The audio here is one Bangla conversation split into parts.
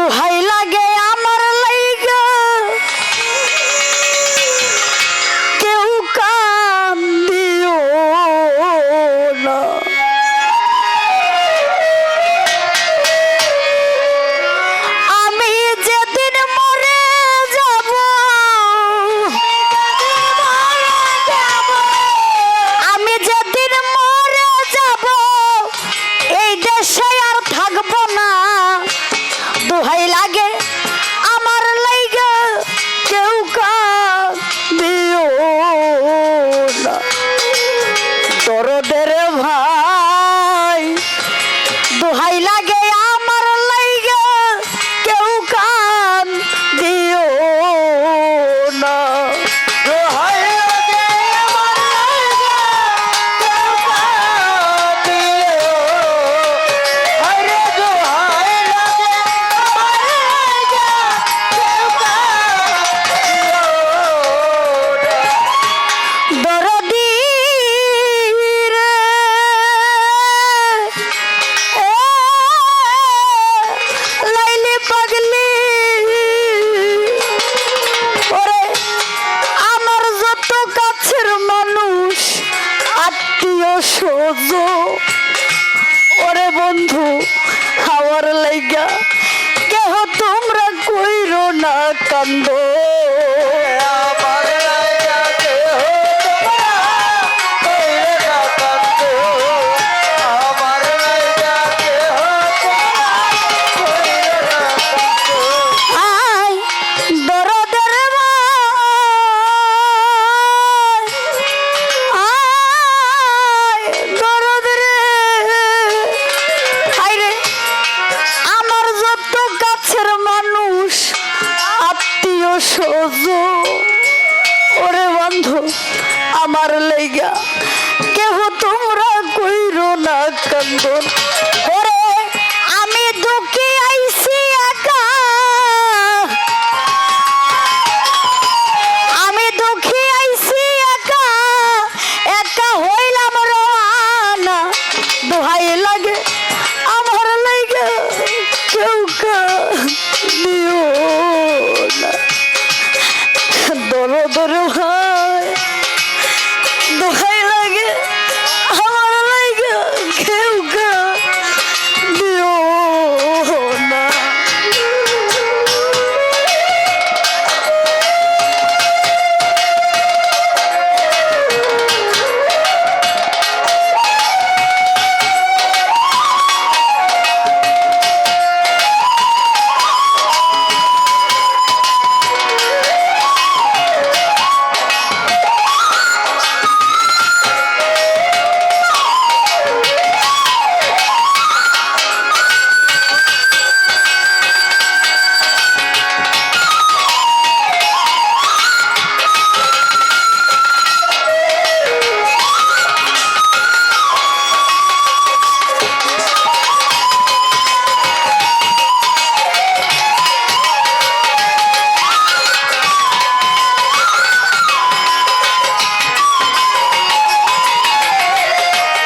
দোহাই লাগে আমার লাইগা কেউ কান দিও না। আমি যেদিন মরে যাব আমি যেদিন মরে যাব এই দেশে আর থাকবো না। দোহাই লাগে আমার লাইগা কেউ কান দিও না। দরদের ভাই দোহাই লাগে আমার লাইগা কেউ কান দিও না। দোহাই লাগে আমার লাইগা কেউ কান দিও। আরে দোহাই লাগে আমার লাইগা কেউ কান দিও না। দরদি রে লাইলি পাগলি ওরে আমার যত কাছের মানুষ আত্মীয় স্বজন ওরে বন্ধু আমার লাইগা কেহ তোমরা কইরো না কান্দ। আমার লাইগা কেহ তোমরা কইরো না কান্দ। আমার লাইগা কেহ তোমরা কইরো না কান্দ। আয় দরদের আয় দরদ রে হায়রে আমার যত কাছের মানুষ আত্মীয় স্বজন ওরে বন্ধু আমার লাইগা কেহ তোমরা কইরো না কান্দন। ওরে আমি দুঃখী আইছি একা আমি দুঃখী আইছি একা একা হইলাম রানা। দোহাই লাগে আমার লাইগা কেউ দিও না। দরদর ভাই দোহাই লাগে আমার লাইগা কেউ দিও না।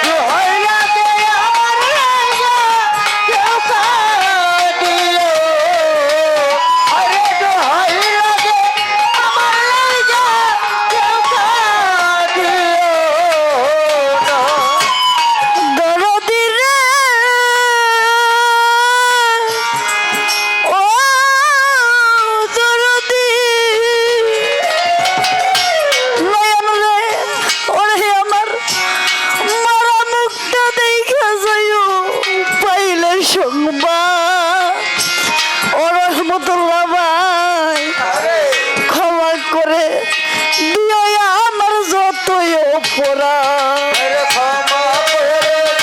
দোহাই লাগে আমার লাইগা কেউ কান দিও। আরে দোহাই লাগে আমার লাইগা কেউ কান দিও না। দরদি রে ও দরদি নয়ন রে ওরে আমার মারা মুখটা দেখা যাইও পাইলে সংবাদ ও রহমতুল্লাহ ভাই আরে ক্ষমা করে দিও আমার যতই অপরাধ। আরে ক্ষমা করে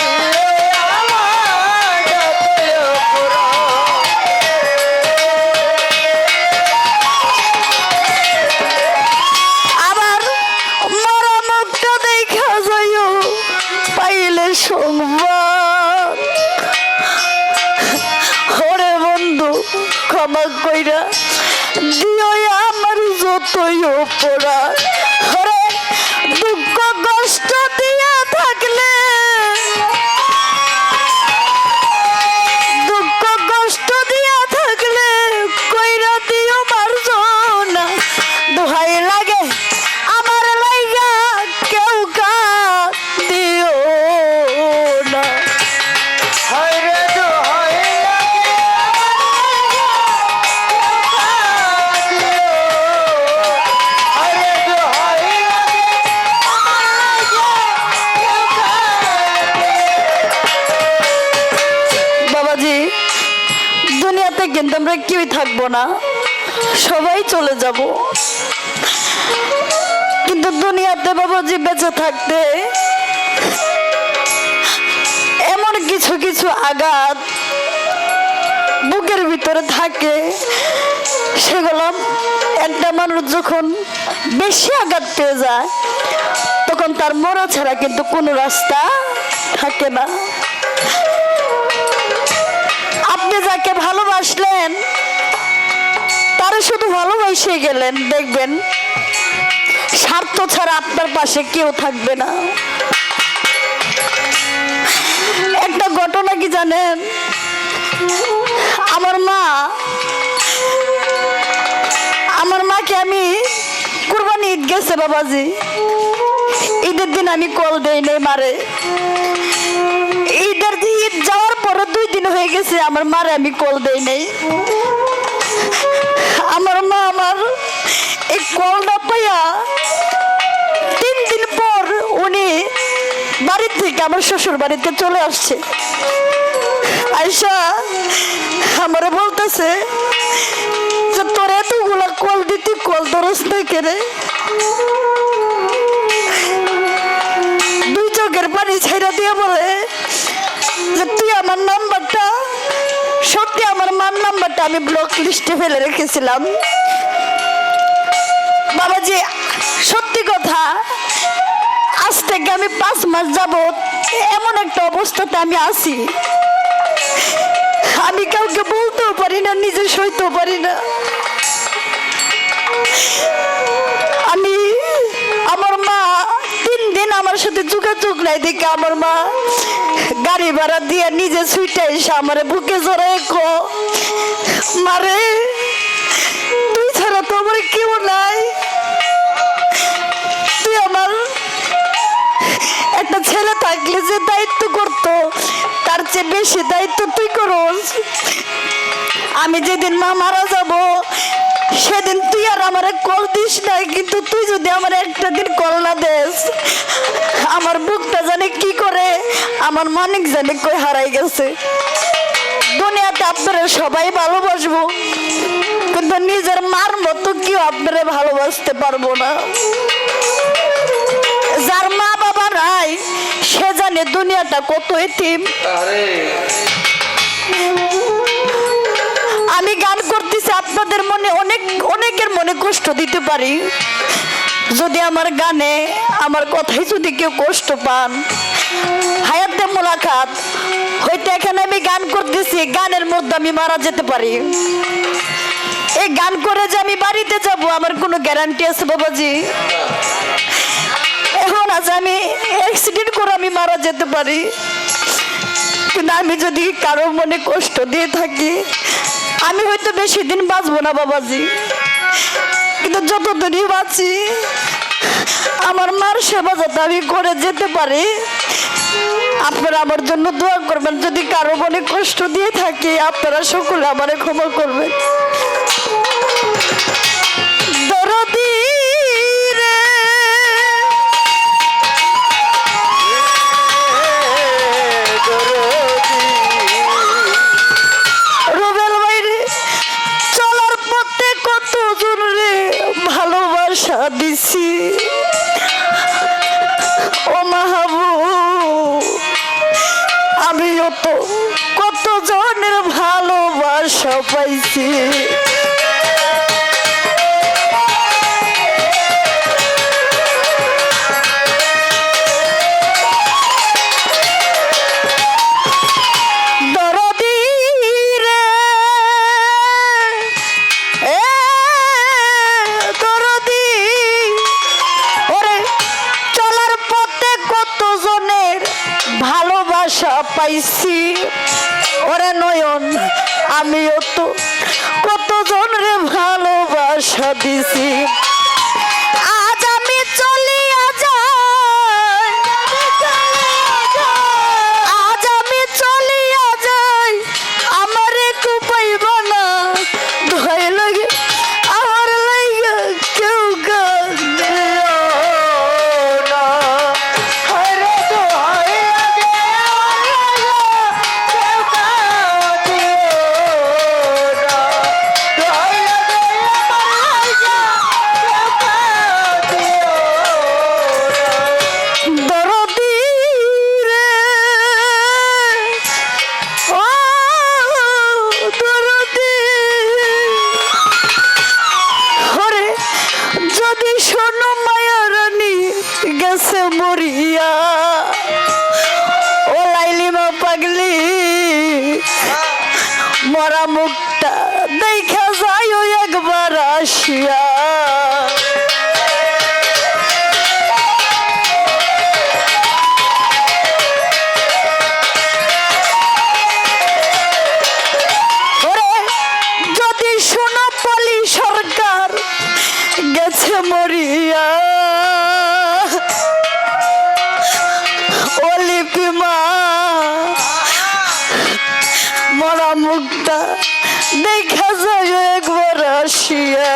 দিও আমার যতই অপরাধ। আবার মরা মুখটা দেখা যাইও পাইলে সংবাদ। ওরে বন্ধু ক্ষমা কইরা দিও আমার যতই অপরাধ। ওরে দুঃখ কষ্ট দিয়া থাকলে দুঃখ কষ্ট দিয়া থাকলে কেউই থাকবো না, সবাই চলে যাব। কিন্তু দুনিয়াতে বাবাজি বেঁচে থাকতে এমন কিছু কিছু আঘাত বুকের ভিতরে থাকে, সেগুলো একটা মানুষ যখন বেশি আঘাত পেয়ে যায় তখন তার মরা ছাড়া কিন্তু কোনো রাস্তা থাকে না। আপনি যাকে ভালোবাসলেন তারে শুধু ভালোবাসে গেলেন, দেখবেন স্বার্থ ছাড়া আপনার পাশে কেউ থাকবে না। একটা ঘটনা কি জানেন, আমার মাকে আমি কুরবানি ঈদ গেছে বাবাজি, ঈদের দিন আমি কল দেই নাই মারে। ঈদ যাওয়ার পরে 2 দিন হয়ে গেছে আমার মারে আমি কল দেই নাই। আমার মা আমার এই কল না পাইয়া 3 দিন পর উনি বাড়ি থেকে আমার শ্বশুর বাড়িতে চলে আসছে। আয়শা আমারে বলতেছে যে তোর এতগুলা কল দিতে কল ধরস না কেরে, 2 চোখের পানি ছেড়ে দিয়ে বলে যে তুই আমার নাম্বারটা, সত্যি আমার মার নাম্বারটা আমি ব্লক লিস্টে ফেলে রেখেছিলাম। বাবাজি সত্যি কথা, আজ থেকে আমি 5 মাস যাবত এমন একটা অবস্থাতে আমি আছি, আমি কাউকে বলতেও পারি না, নিজে সইতেও পারি না। আমার মা 3 দিন আমার সাথে যোগাযোগ নাই দেখে আমার মা গাড়ি ভাড়া দিয়ে নিজে ছুটে এসে আমার বুকে জড়ায় মারে তুই ছাড়া তো আমার কেউ নাই, তুই আমার একটা ছেলে থাকলে যে দায়িত্ব করতো তার চেয়ে বেশি দায়িত্ব তুই করস। আমি যেদিন মা মারা যাব সেদিন তুই আর আমারে কল দিস নাই, কিন্তু তুই যদি আমার একটা দিন কল না দেস আমার বুকটা জানে কি করে, আমার মানিক জানে কই হারাই গেছে। দুনিয়াতে আপনারা সবাই ভালোবাসবো, কিন্তু নিজের মার মতো কেউ আপনারা ভালোবাসতে পারবো না। যার মা বাবা নাই সে জানে দুনিয়াটা কত এতিম। আমি গান করতেছি, আপনাদের মনে অনেকের মনে কষ্ট দিতে পারি। যদি আমার গানে আমার কথাই যদি কেউ কষ্ট পান, হায়াতে মোলাকাত হয়তো এখানে আমি গান করতেছি, গানের মধ্যে আমি মারা যেতে পারি। এই গান করে যে আমি বাড়িতে যাব আমার কোনো গ্যারান্টি আছে বাবাজি? এখন আজ আমি অ্যাক্সিডেন্ট করে আমি মারা যেতে পারি, কিন্তু আমি যদি কারো মনে কষ্ট দিয়ে থাকি আমি হয়তো বেশি দিন বাঁচবো না বাবাজি, কিন্তু যতদিনই বাঁচি আমার মার সেবা যাতে আমি করে যেতে পারি। আপনারা আমার জন্য দোয়া করবেন, যদি কারো মনে কষ্ট দিয়ে থাকি আপনারা সকলে আমারে ক্ষমা করবেন। দরদি রে রুবেল ভাই রে, চলার পথে কতজন রে ভালোবাসা দিছি, ও মাহবুব আমিও তো কত জনের ভালোবাসা পাইছি। পাইছি ওরে নয়ন, আমিও তো কতজন রে ভালোবাসা দিছি। আজ আমি চলিয়া যাই, আজ আমি চলিয়া যাই, আমারে কুপাইব না, দোহাই লাগে আমার লাগে কেউ গান দিও না। হরে দোহাই লাগে কেউ গান দিও না। আসিয়া ওরে, যদি শোনো পলি সরকার গেছে মরিয়া, ও লিপিমা মরা মুখটা দেখা যায় একবার আসিয়া।